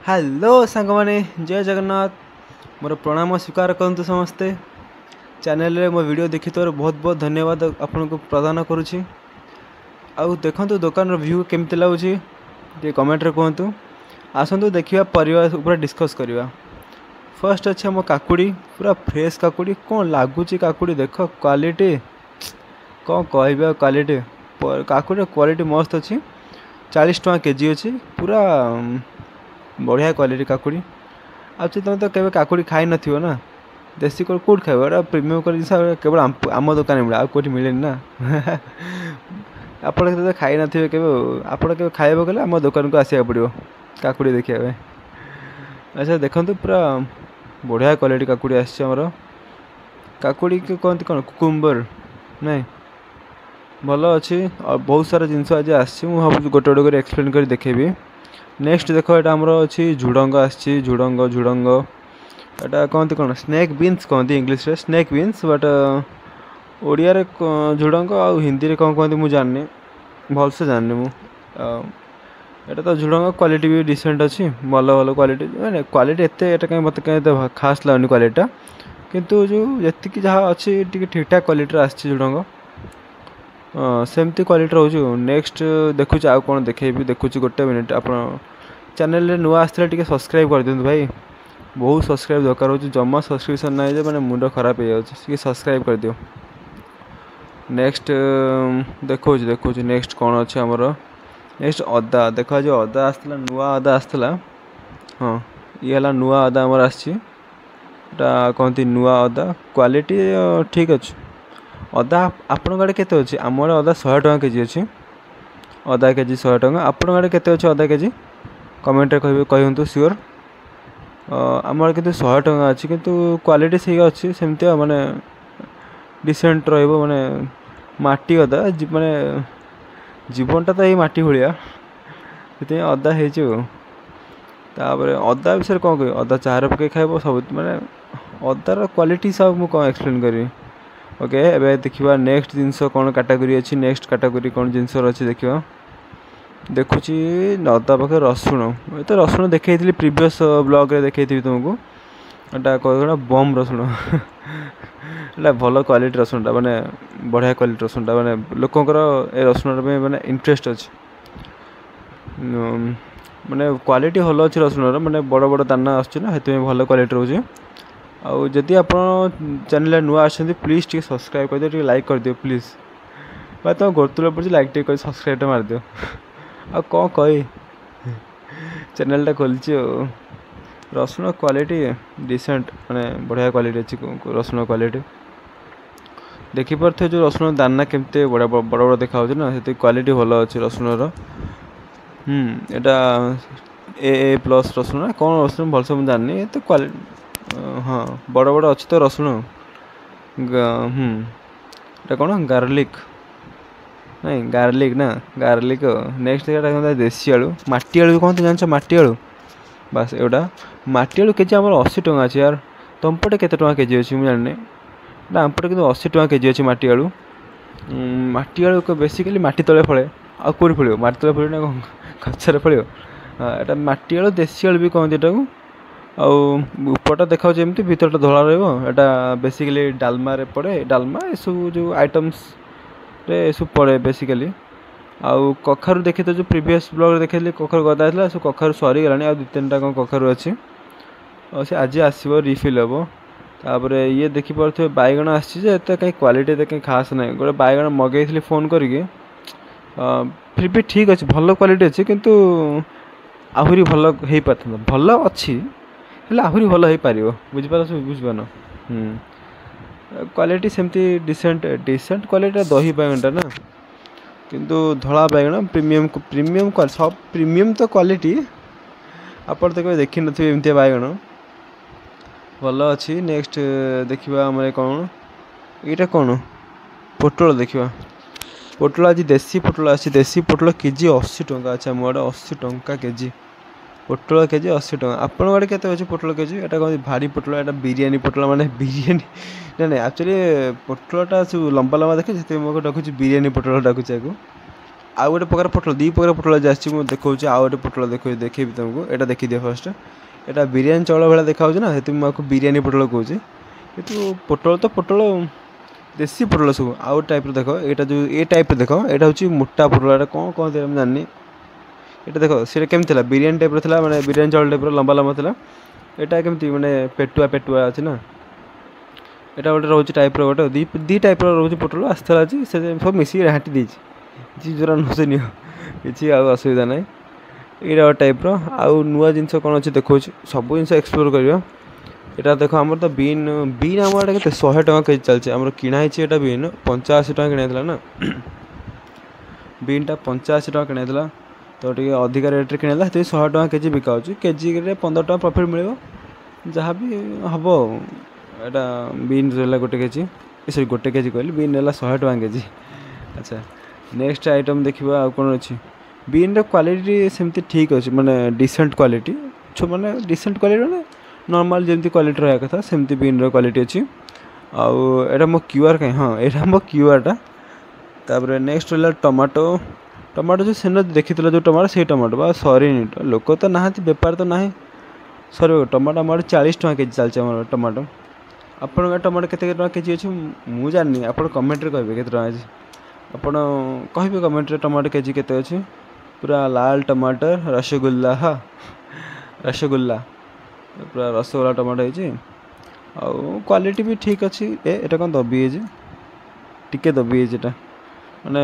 Hello सांग मैंने जय जगन्नाथ मोर प्रणाम स्वीकार करतु समस्ते चैनल रे मो वीडियो देखि बहुत बहुत धन्यवाद आपन को प्रदान करुँची। आउ देखु दुकान व्यू केमती लगुच कमेंट रे कहतु। आसतु देखा परिवार ऊपर डिस्कस करवा। फर्स्ट अच्छे मो काकुड़ी पूरा फ्रेश काकुड़ी कौन लगुच काकुड़ी देख क्वालिटी कौन कह क्वालिटी काकुड़ी क्वालिटी मस्त अच्छी 40 टଙ୍କା केजी अच्छी पूरा बढ़िया क्वालिटी काकुड़ी। तुम तो केवे काकुड़ी खाई न ना देसी कौट खाइब एटा प्रीमियम जिस केवल आम दुकान मिले आउट मिले ना आप खाई न के आप खाइबा गले आम दुकान को आसवा पड़ो काकुड़ी देखा। अच्छा देखो पूरा बढ़िया क्वालिटी काकुड़ी आमर काकुड़ी कहते कौन कुकुम्बर नहीं भल अच्छी और बहुत सारा जिनस आज आसी गोटे गोटे कर एक्सप्लेन कर देखेबी। नेक्स्ट देख ये आमर अच्छी झुड़ंग आसी झुड़ंग झुड़ंग एटा कहते कौन स्नेक बीन्स कहते इंग्लीश रे स्नेक बीन्स बट ओडिया रे झुड़ंग आ हिंदी रे कौन कहते मुझे जाननी भलसे जाननी एटा तो झुड़ंग क्वालिटी भी डिसेंट अच्छी भल भल क्वालिटी मैंने क्वालिटी एत कहीं मत कहीं खास लगनी क्वालिटी किंतु जो जी जहाँ अच्छी ठीक ठाक क्वालिटी आसी झुड़ंग सेमती क्वालिटी रोचे। नेक्स्ट देखुच आउ कौन देखेबी देखुच गोटे मिनिट आप चैनल रे नुआ आसते टे सब्सक्राइब कर दिंतु भाई बहुत सब्सक्राइब दरकार हो जमा सब्सक्रिप्शन ना मैंने मुंड खराब हो जाए सब्सक्राइब कर दियो। नेक्स्ट देखो देखो नेक्स्ट कौन अच्छे आमर नेक्स्ट अदा देख जो अदा आसला नुआ अदा आसला हाँ ये है नुआ अदा आमर आटा कहती नुआ अदा क्वालिटी ठीक अच्छे। अदा आपण आड़े केते अच्छे आम आड़े अदा 100 टଙ୍କା केजी अच्छी अदा केजी 100 टଙ୍କା आपण आड़े केते अच्छे अदा केजी कमेंट कहतु सियोर आम आड़े कितु 100 टଙ୍କା अच्छी किंतु क्वालिटी सही अच्छी सेमती माने डिसेंट रहिबो माने माटी अदा माने जीवनटा तो ये माटी भाया से अदा हो अदा विषय कौन कह अदा चारे पकई खाइब सब माने अदार क्वालिटी सब मुझे एक्सप्लेन करी। ओके एबे देखिबा नेक्स्ट जिनस कौन कैटेगरी अच्छी नेक्स्ट कैटेगरी कौन जिनस अच्छी देखिबा देखुची अदा पाखे रसुण ये तो रसुण देखी प्रीवियस ब्लॉग रे देखी तुमको एटा कह बम रसुण एटा भल क्वालिटी रसुणटा माने बढ़िया क्वालिटी रसुणटा माने लोकंकर ए रसुण माने इंटरेस्ट अच्छी माने क्वालिटी भल अच्छी रसुण माने बड़ बड़ दाना आसना से भल क्वालिटी रोचे। आउ जदि आप चैनल नुआ आछंती प्लीज टी सब्सक्राइब कर दियो लाइक कर दियो प्लीज भाई तुम गोरतुल पड़े लाइक टे कर सब्सक्राइब मार दियो आ कौन कही चैनलटा खोलची रसुण क्वालिटी डिसेंट माने बढ़िया क्वालिटी अच्छी रसुण क्वालिटी देखिपे जो रसुण दाना केमते बड़ बड़ देखा ना से क्वालिटी भल अच्छे रसुणर एटा ए प्लस रसुण ना कौन रसुण भलसे मुझे जाननी तो क्वालिटी हाँ बड़ बड़ अच्छी तो रसुण एटा कौन गार्लिक नहीं गार्लिक ना गार्लिक नेक्स्ट देखा देसी आलू माटी आलू कहते जान माटी आलू बास एटा माटी आलू केजी आम 80 टଙ୍କା अच्छी यार तुम पटे केते टଙ୍କା केजी अच्छी मुझे जाननी ना आम पटे कि 80 टଙ୍କା केजी अच्छी माटी आलू बेसिकली माटी तले फले आ कौट फल माटी तले फल ना गचर फल एटा माटी आलू देसी आलू भी कहते एटा को उपरटा देखा जमी भीतरटा धला रहा बेसिकली डालमा रे पड़े डालमा ये सब जो आइटम्स रे सब पड़े बेसिकली आउ कखारू देखी तो जो प्रीवियस ब्लॉग देखी कखारू गदा सब कखारू सरी गलानी आ 2-3टा कौन कखारू अच्छी और से आज आसो रिफिल हम तापर ये देखिपे बैगण आते कहीं क्वालिटी कहीं खास ना गोटे बैगण मगई फोन करके फिर भी ठीक अच्छे भल क्वालिटी अच्छी किंतु आहरी भल हो पाता भल अच्छी आहरी भल हो पार बुझिपार बुझिपार क्वालिटी सेमती डिसेंट डिसेंट क्वालिटी दही बैगणटा ना किंतु धला बैगण प्रीमियम प्रीमियम सब प्रीमियम तो क्वालिटी आप देखी नथिबे एमती बैगण भल अच्छी। नेक्स्ट देखा आम कौन यहाँ कौन पोटल देखा पोटल आज देसी पोटल आसी देसी पोटल केजी 80 टଙ୍କା अच्छा मोड़े 80 टଙ୍କା केजी पोटल केजी 80 टଙ୍କା आपण आड़े केते अच्छे पोटल केजी एटा कहते भारी पोटल एटा बिरियानी पोटल माने बिरियानी ना ना एक्चुअली पोटलटा सब लंबा लंबा देखे से डाकुची बिरियानी पोटल डाकुची आउ गोटे प्रकार पोटल दी प्रकार पोटल आज आसी देखा आउ गोटे पोटल देखेबी तुमको यहाँ देखीदिए फर्स्ट यहाँ बिरियानी चाउल भाई देखा ना से मुझे बिरियानी पोटल कहूँ कि पोटल तो पोटल देसी पोटल सब आउ टाइप देख यहाँ जो ये टाइप देख यहाँ हूँ मोटा पोटल यहाँ कौन कहते हैं जानी यहाँ देख सीटा केमी बिरियानी टाइप रहा मैंने बिरियानी चाउल टाइप लंबा लंबा था यहाँ केमती मैंने पेटुआ पेटुआ अच्छी ना यहाँ गोटे रोचे टाइप गोटे दी टाइप रोचे पोटल आसला आज से सब मिसिक हाँटी देती जी जोरा नुसे नि किसी असुविधा ना यहाँ टाइप आउ नुआ जिन कौन अच्छे देखा सब जिन एक्सप्लोर करवा यहाँ देख आम तो बीन बीन आम आड़े के 100 टका केजी चलছে आम किणाई यहाँ बीन 85 टका किणाई ना बीनटा 85 टका किणाई तो टे अधिका रेट्रे किणा 100 टका केजी बिका केजी 15 टका प्रॉफिट मिले जहाँ भी हम यहाँ बीन रहा गोटे केजी सॉरी गोटे केजी कहली बीन रहा 100 टका केजी। अच्छा नेक्स्ट आइटम देखा कौन अच्छी बीन क्वालिटी सेमती ठीक अच्छे माने डिसेंट क्वालिटी माने डिसेंट क्वालिटी माने नॉर्मल जमी क्वालिटी रहा कथा सेमती बीन क्वालिटी अच्छी आउ मो क्यूआर कहीं हाँ यहाँ मो क्यूआरटा तापर नेक्स्ट रहा टमाटो टमाटो जो सेन देखी जो टमाटो से टमाटो बा सरी लोक तो ना बेपार तो ना सर टमाटो आम 40 टका केजी चलते टमाटो आपण टमाटो केते टका केजी अच्छे मुझे जानी आप कमेंट कहे के टका अच्छे आपण कहे कमेंट टमाटो केजी केते अच्छे पूरा लाल टमाटर रसगुल्ला हाँ रसगुल्ला पूरा रसगुल्ला टमाटो है आउ क्वालिटी भी ठीक अच्छी एटा कौन दबी है टिके दबी है माने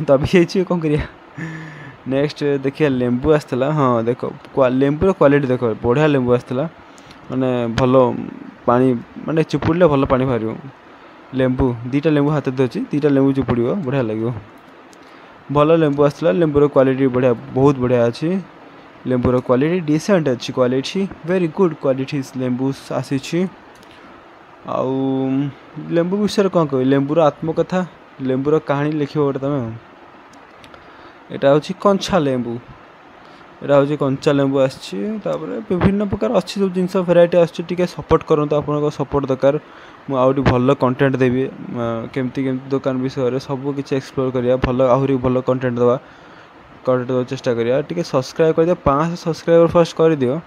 दबी है कौन करिया। नेक्स्ट देखिए लेंबू आसला हाँ देख लेंबूर क्वालिटी देख बढ़िया लेंबू आसला माने भल पानी माने चिपुड़े भल पानी बाहर लेंबू दीटा लेंबू हाथ अच्छी दीटा लेंबू चिपुड़ बढ़िया लगे भल लेंबू आसला लेंबूर क्वालिटी बढ़िया बहुत बढ़िया अच्छी लेंबूर क्वालिटी डिसेंट अच्छी क्वालिटी वेरी गुड क्वालिटी लेंबू आसी आउ लेंबू विषय कौन कह लेंबूर आत्मकथा लेंबूर कहानी लिख गोटे तुम यहाँ हूँ कंचा लेंबू यहाँ हूँ कंचा लेंबू आसपर विभिन्न प्रकार अच्छी सब जिन भेराइटी आसके सपोर्ट करूँ आप सपोर्ट दरकार मुझे भल कंटेंट देवी केमती केमती दुकान विषय सब किसी एक्सप्लोर करिया भल आहरी भल कंटेंट दवा चेष्टा करिया टिके सब्सक्राइब कर दियो 500 सब्सक्राइबर फर्स्ट कर दियो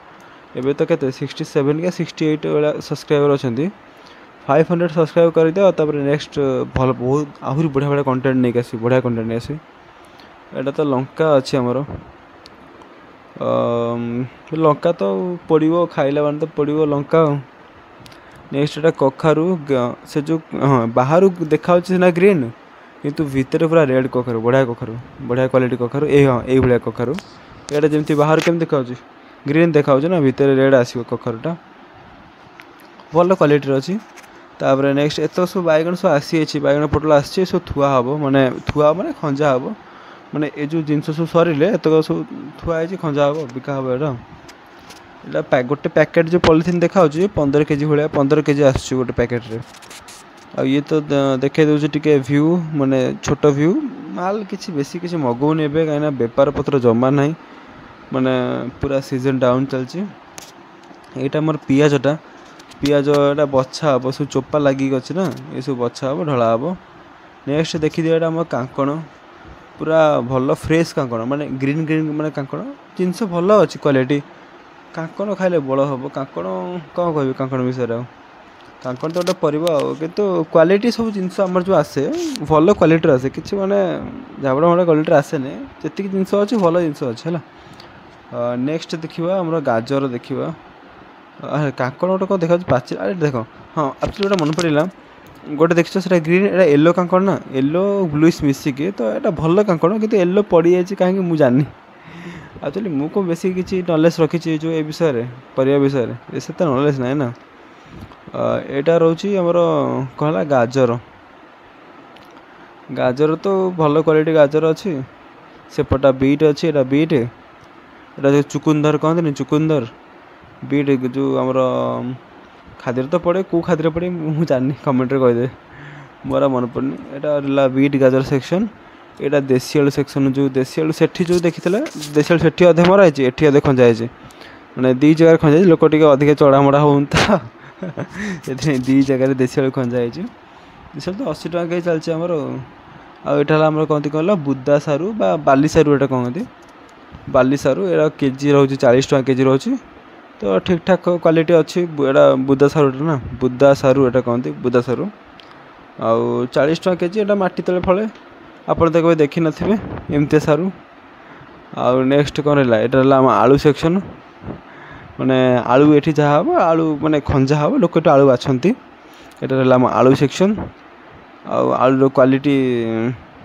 एबे तो केते 67 या 68 वाला सब्सक्राइबर अछंती 500 सब्सक्राइब कर दियो तापर नेक्स्ट भल बहुत आहरी बढ़िया बढ़िया कंटेंट नहीं आसी बढ़िया कंटेंट नहीं आसी एटा तो लंका अच्छे आमर लंका तो पड़ो खाइला मान तो पड़ो लंका नेक्स्ट एटा कखारू से जो हाँ बाहर देखा ना ग्रीन किंतु भितर पूरा रेड कखारू बढ़िया क्वालिटी कखारू ए हाँ ये भाया कखारू यहाँ जमी बाहर केम देखा ग्रीन देखा ना भितर रेड आसो कखारूटा भल क्वालिटी अच्छी तापर नेक्स्ट एत सब बैगन सब आसी बैगन पोटल आसी सब थुआ हम माने खंजा हम माने ये जो जिन सब सरिले एतक सब थुआई खंजा हम बिका हम यहाँ गोटे पैकेट जो पॉलिथिन देखा 15 केजी भाया 15 केजी आस गोटे पैकेट्रे आ ये तो देखे दूसरी टिके व्यू माने छोट व्यू माल किसी बेसी किसी मगौनी ए कहीं बेपार पत्र जमा ना माने पूरा सीजन डाउन चलती यहाँ मोर पियाजटा पियाज यहाँ बछा हम सब चोपा लगिक अच्छे ना ये सब बछा हम ढला हम नेक्स्ट देखी दिए आम कांकण पूरा भल फ्रेश कांकण माने ग्रीन ग्रीन माने कांकण जिनस भल अच्छी क्वालिटी कांकण खाइले बड़ हम कांकण कौन कह कांकण विषय कांकण तो गोटे परिबा किंतु क्वालिटी सब जिनस आमर जो आसे भल क्वालिटी आसे कि माने झाबड़ा भाड़ा क्वालिटी आसे नहीं जी जिनस अच्छे भल जिनस अच्छे है। नेक्स्ट देखा आम गाजर देखा कांकण गोटे कौन देखा पाचिल अरे देख हाँ एक्चुअली गोटे मन पड़ा गोटे देख ग्रीन एटा येलो कांकण ना येलो ब्लूइश मिसिकी तो यहाँ भल कांकण कि येलो पड़ जाए कहीं मुझे जानी एक्चुअली मुझे बेसी किसी नॉलेज रखी जो ए विषय परिया विषय से नॉलेज ना ना यहाँ रोची आमर कहला गाजर गाजर तो भल क्वालिटी गाजर अच्छी सेपटा बीट अच्छी एटा बीट एटा जो चुकुंदर कहते चुकुंदर बीट जो आमर खाद्य तो पड़े कौ खाद्य पड़े मुझे जानी कमेंट कहीदे मोर मन पड़नी यहाँ बीट गाजर सेक्शन यहाँ देसी आलू सेक्शन जो देसी आलू से जो देखी देसी आलू से अधे मरा है ये अधे खंजा है मैंने दी जगह खंजा लोक टे अधिक चढ़ा मड़ा हूँ दी जगह देसी आलू खंजा है देसी आलू तो 80 टका के चलती आमर आटा आम कहते कहला बुदा सारू बा बाली सारू एटा कहते बाली सारू एटा केजी रोचे 40 टका केजी रोचे तो ठीक ठाक क्वालिटी अच्छी एटा बुदा सारूटा ना बुदा सारू एटा कहते बुदा सारू आउ 40 टका केजी एटा माटी तले फले आपड़ तो कभी देखी नथिबे एमती सारू आउ नेक्स्ट कौन रहा यहाँ आम आलू सेक्शन माने आलू एठी जहाँ हम आलू माने खंजा हम लोक तो आलू बाछंती एटा रहा आम आलू सेक्शन आलू क्वालिटी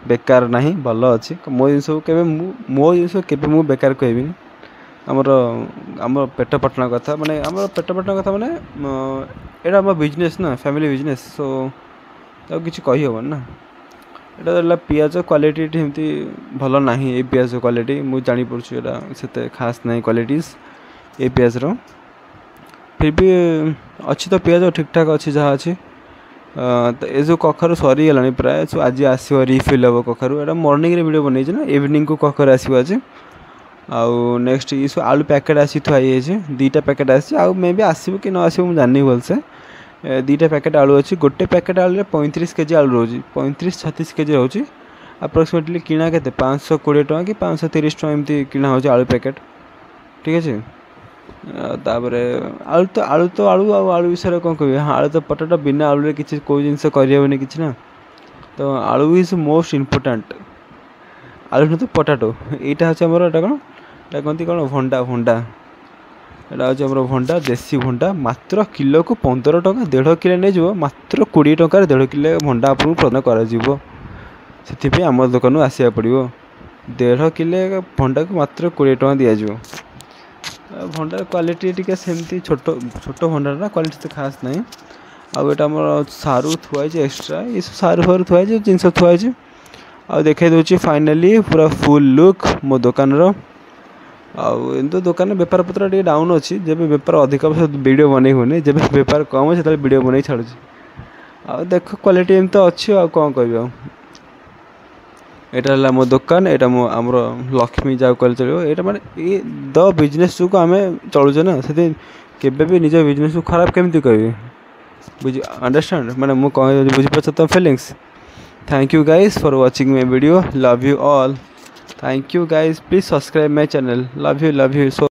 बेकार नहीं भल अच्छी मो जिस मो जिस के बेकार कहबी आमर आम पेट पटना कथा माने आम पेट पटना कथा माने एटा आम बिजनेस ना फैमिली बिजनेस सो तो किसी कही हेबन ना एटा रहा पियाज क्वालिटी एमती भल ना ये पियाज क्वालिटी मुझे जानी पड़ा से खास नहीं क्वालिटीज ये पियाज रो फिर भी अच्छी तो पियाज ठीक ठाक अच्छी जहाँ अच्छी तो ये जो कखारू सरीगला प्राय सो आज आसो रिफिल हम कखारू एटा मॉर्निंग रे वीडियो बनई ना इवनिंग को कखारू आसो आज आउ नेक्स्ट ये सब आलू पैकेट आसी थुआई दुईटा पैकेट आसी आउ मे भी आसो कि न आसो मुझे जानी भलसे दुईटा पैकेट आलू अच्छी गोटे पैकेट आलू 35 केजी आलू रोज 35-36 केजी रोचे अप्रोक्सीमेटली किणा के 520 टका कि 530 टका एमती किणा हो आलू पैकेट ठीक अच्छे तापर आलू तो आलू आलू विषय कौन कह हाँ आलू तो पटाटा बिना आलू किसी कौ जिन करहबनी कि ना तो आलू इज मोस्ट इम्पोर्टाट आलू नहीं तो पटाटो यहाँ हूँ आमर एटा कौन एटा कहती कौन भंडा भंडा एटा हूँ भंडा देसी भंडा मात्र किलो को 15 टका 1.5 किलो नहीं जाव मात्र 20 टकर 1.5 किलो भंडा आपको प्रदान कर आम दुकान आसा पड़ो 1.5 किलो भंडा को मात्र 20 टका दिज्व भंडार क्वालिटी टी सेमती छोट छोट भंडार ना क्वालिटी तो खास नहीं आउटा आम सारू थुआई एक्सट्रा ये सारू फारू थुआई जिनस थुआई आ देखा दूसरी फाइनाली पूरा फुल लुक मो दुकान तो दुकान बेपार पत्र टे डाउन अच्छी जब बेपार अधिक वीडियो बनई होनी जब बेपार कम से वीडियो बनई छाड़ू आ देख क्वालिटी एमती अच्छी आ कौन कह यहाँ है मो दुकान यहाँ मो आमर लक्ष्मी जहाँ कह चलो यहाँ माने ये द बिजनेस को आम चलुचे ना से केबे भी निज बिजनेस को खराब केमती कह बुझ अंडरस्टैंड माने मु कह बुझीपार तुम feelings thank you guys for watching my video love you all thank you guys please subscribe my channel love you so